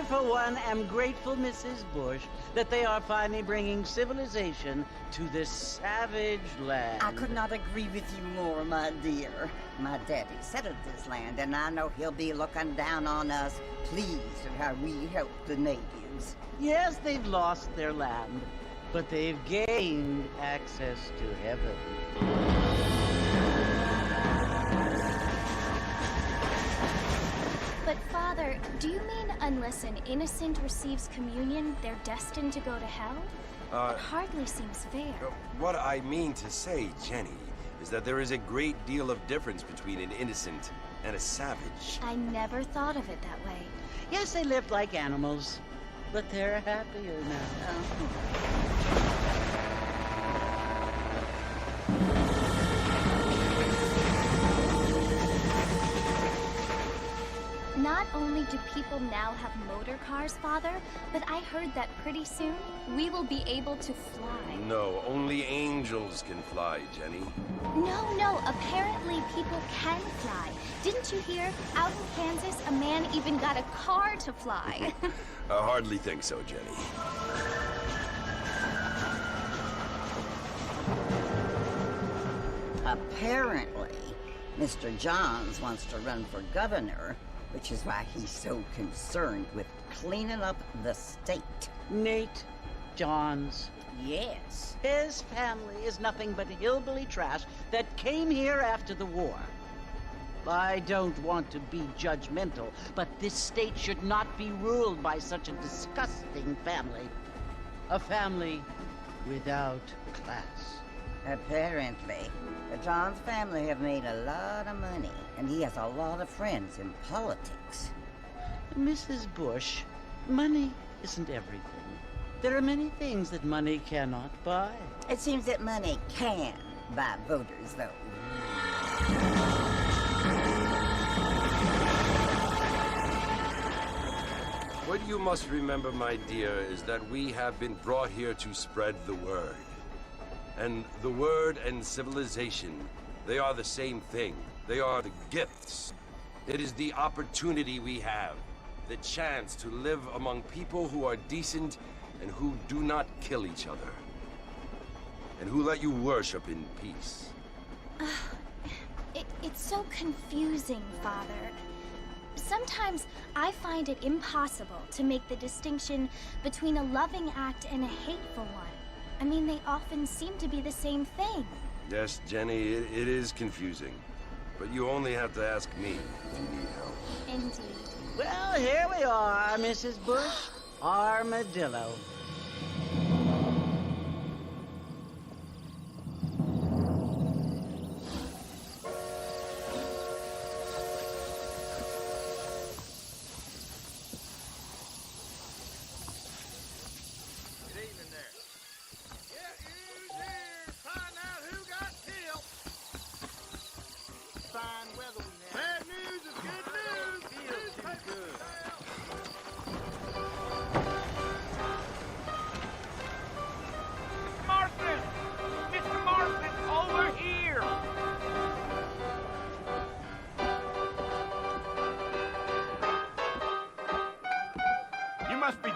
for one, am grateful, Mrs. Bush, that they are finally bringing civilization to this savage land. I could not agree with you more, my dear. My daddy settled this land, and I know he'll be looking down on us, pleased at how we help the natives. Yes, they've lost their land, but they've gained access to heaven. But Father, do you mean unless an innocent receives communion, they're destined to go to hell? It hardly seems fair. What I mean to say, Jenny, is that there is a great deal of difference between an innocent and a savage. I never thought of it that way. Yes, they lived like animals, but they're happier now. Not only do people now have motor cars, Father, but I heard that pretty soon we will be able to fly. No, only angels can fly, Jenny. No, apparently people can fly. Didn't you hear? Out in Kansas, a man even got a car to fly. I hardly think so, Jenny. Apparently, Mr. Johns wants to run for governor, which is why he's so concerned with cleaning up the state. Nate Johns. Yes. His family is nothing but hillbilly trash that came here after the war. I don't want to be judgmental, but this state should not be ruled by such a disgusting family. A family without class. Apparently, the Johns family have made a lot of money, and he has a lot of friends in politics. Mrs. Bush, money isn't everything. There are many things that money cannot buy. It seems that money can buy voters, though. What you must remember, my dear, is that we have been brought here to spread the word. And the word and civilization, they are the same thing. They are the gifts. It is the opportunity we have, the chance to live among people who are decent and who do not kill each other, and who let you worship in peace. It's so confusing, Father. Sometimes I find it impossible to make the distinction between a loving act and a hateful one. I mean, they often seem to be the same thing. Yes, Jenny, it is confusing. But you only have to ask me if you need help. Indeed. Well, here we are, Mrs. Bush. Armadillo.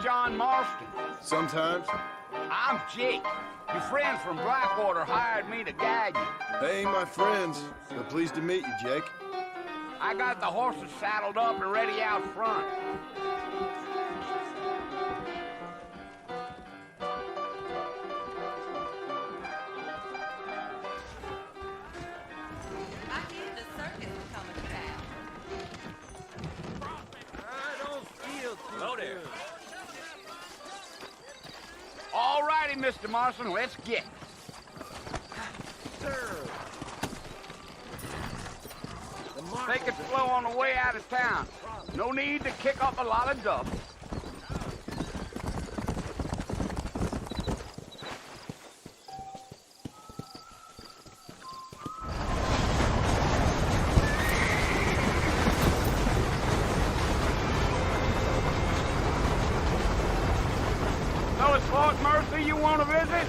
John Marston. Sometimes. I'm Jake. Your friends from Blackwater hired me to guide you. They ain't my friends, but pleased to meet you, Jake. I got the horses saddled up and ready out front. I hear the circus is coming to town. I don't feel too Hello there. good. All righty, Mr. Marston, let's get. Sir. Take it slow on the way out of town. No need to kick up a lot of dust. So it's Fort Mercy you want to visit?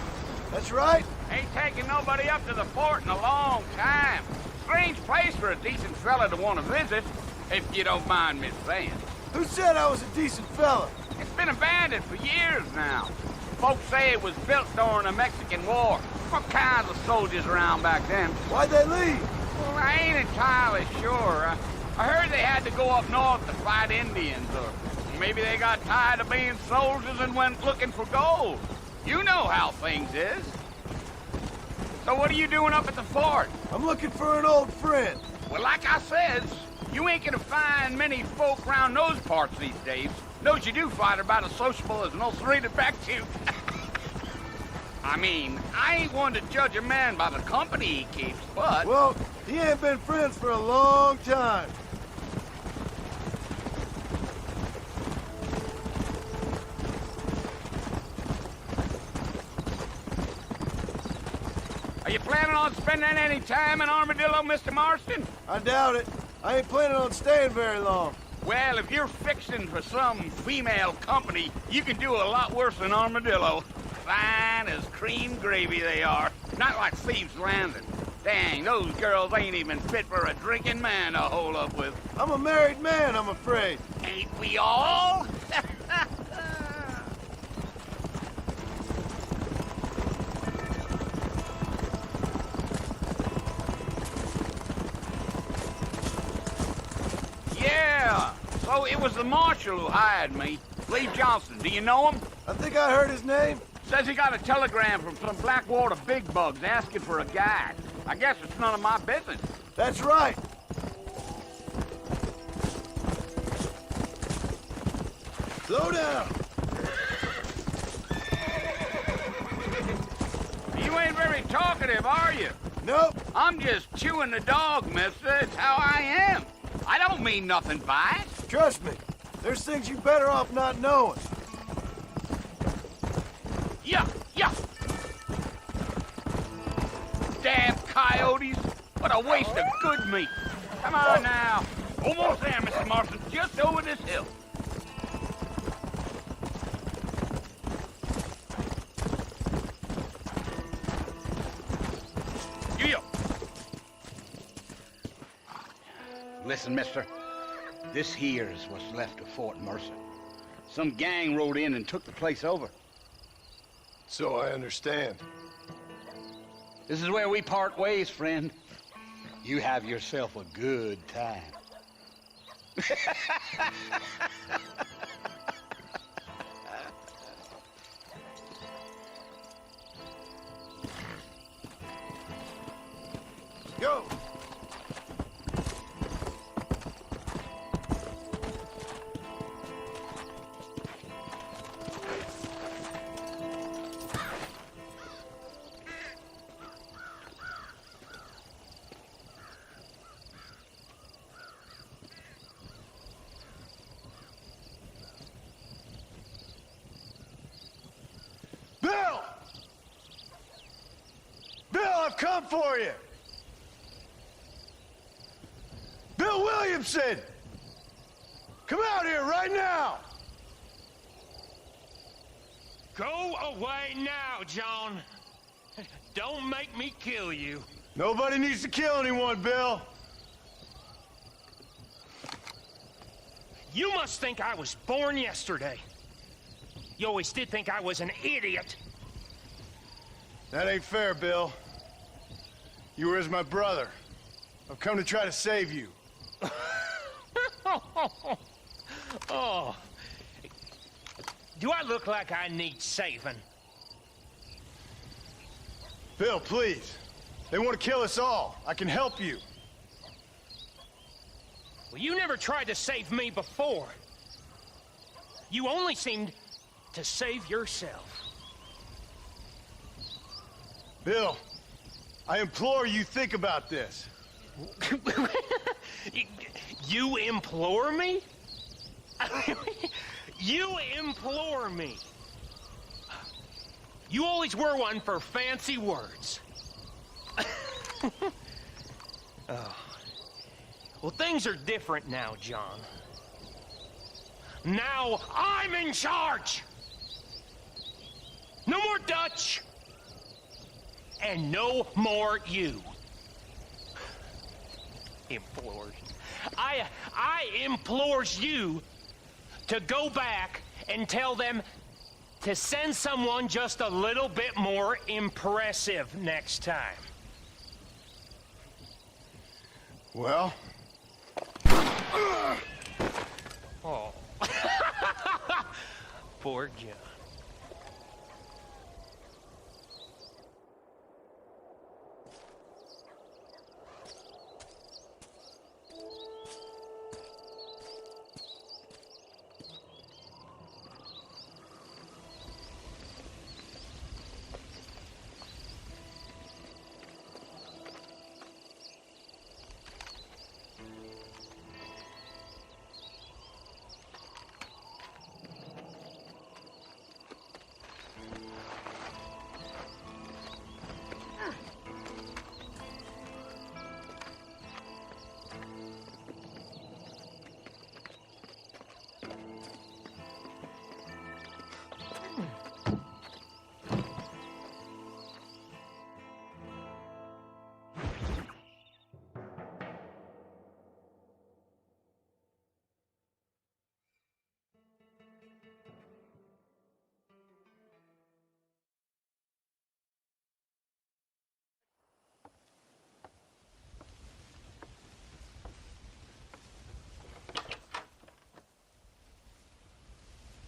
That's right. Ain't taking nobody up to the fort in a long time. Strange place for a decent fella to want to visit, if you don't mind me saying. Who said I was a decent fella? It's been abandoned for years now. Folks say it was built during the Mexican War. What kinds of soldiers around back then? Why'd they leave? Well, I ain't entirely sure. I heard they had to go up north to fight Indians, or maybe they got tired of being soldiers and went looking for gold. You know how things is. So what are you doing up at the fort? I'm looking for an old friend. Well, like I says, you ain't gonna find many folk around those parts these days. Those you do find are about as sociable as an ulcerated back tooth. I mean, I ain't one to judge a man by the company he keeps, but... Well, he ain't been friends for a long time. Are you planning on spending any time in Armadillo, Mr. Marston? I doubt it. I ain't planning on staying very long. Well, if you're fixing for some female company, you can do a lot worse than Armadillo. Fine as cream gravy they are. Not like Thieves' Landing. Dang, those girls ain't even fit for a drinking man to hole up with. I'm a married man, I'm afraid. Ain't we all? Yeah, so it was the marshal who hired me. Lee Johnson, do you know him? I think I heard his name. Says he got a telegram from some Blackwater big bugs asking for a guide. I guess it's none of my business. That's right. Slow down. You ain't very talkative, are you? Nope. I'm just chewing the dog, mister. It's how I am. I don't mean nothing by it. Trust me. There's things you better off not knowing. Yeah. Damn coyotes. What a waste of good meat. Come on now. Almost there, Mr. Marston. Just over this hill. Yeah. Listen, mister. This here's what's left of Fort Mercer. Some gang rode in and took the place over. So I understand. This is where we part ways, friend. You have yourself a good time. Go. I've come for you! Bill Williamson! Come out here right now! Go away now, John. Don't make me kill you. Nobody needs to kill anyone, Bill. You must think I was born yesterday. You always did think I was an idiot. That ain't fair, Bill. You were as my brother. I've come to try to save you. Oh. Do I look like I need saving? Bill, please. They want to kill us all. I can help you. Well, you never tried to save me before. You only seemed to save yourself. Bill, I implore you think about this. You implore me? You implore me. You always were one for fancy words. Oh. Well, things are different now, John. Now I'm in charge. No more Dutch. And no more you. Implores. I implores you to go back and tell them to send someone just a little bit more impressive next time. Well? Oh. Poor John.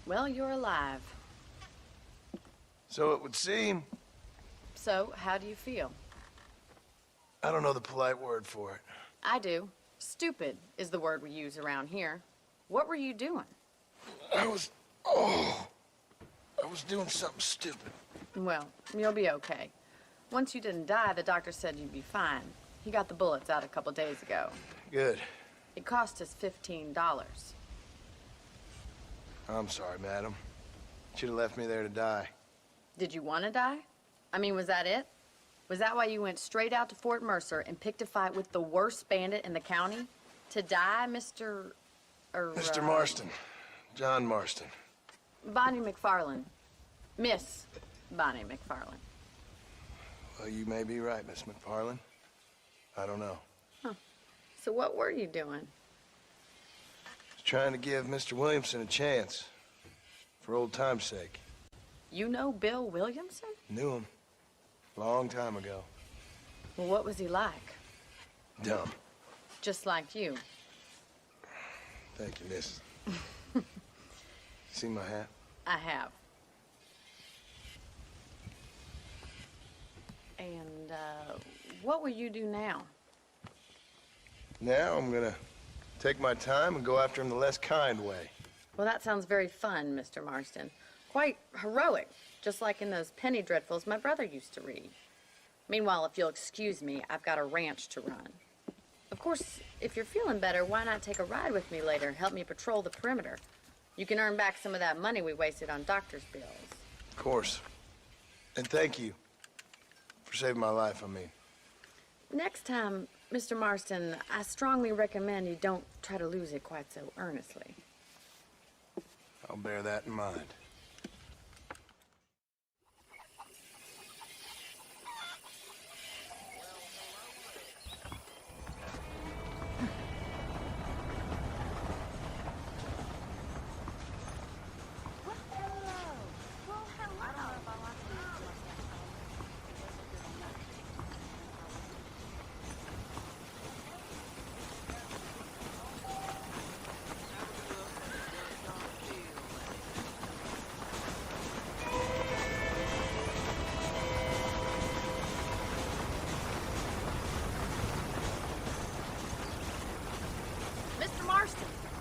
Well, you're alive. So it would seem. So, how do you feel? I don't know the polite word for it. I do. Stupid is the word we use around here. What were you doing? I was doing something stupid. Well, you'll be okay. Once you didn't die, the doctor said you'd be fine. He got the bullets out a couple days ago. Good. It cost us $15. I'm sorry, madam. Should have left me there to die. Did you want to die? I mean, was that it? Was that why you went straight out to Fort Mercer and picked a fight with the worst bandit in the county? To die, Mr. Mr. Marston. John Marston. Bonnie McFarland. Miss Bonnie McFarland. Well, you may be right, Miss McFarland. I don't know. Huh. So what were you doing? Trying to give Mr. Williamson a chance. For old time's sake. You know Bill Williamson? Knew him. Long time ago. Well, what was he like? Dumb. Just like you. Thank you, miss. See my hat? I have. And, what will you do now? Now I'm gonna take my time and go after him the less kind way. Well, that sounds very fun, Mr. Marston. Quite heroic, just like in those penny dreadfuls my brother used to read. Meanwhile, if you'll excuse me, I've got a ranch to run. Of course, if you're feeling better, why not take a ride with me later and help me patrol the perimeter? You can earn back some of that money we wasted on doctor's bills. Of course. And thank you for saving my life, I mean. Next time, Mr. Marston, I strongly recommend you don't try to lose it quite so earnestly. I'll bear that in mind.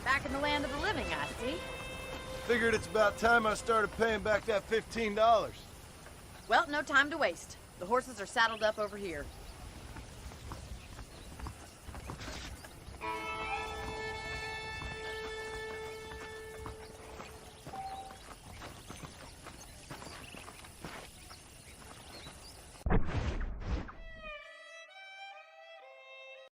Back in the land of the living, I see. Figured it's about time I started paying back that $15. Well, no time to waste. The horses are saddled up over here.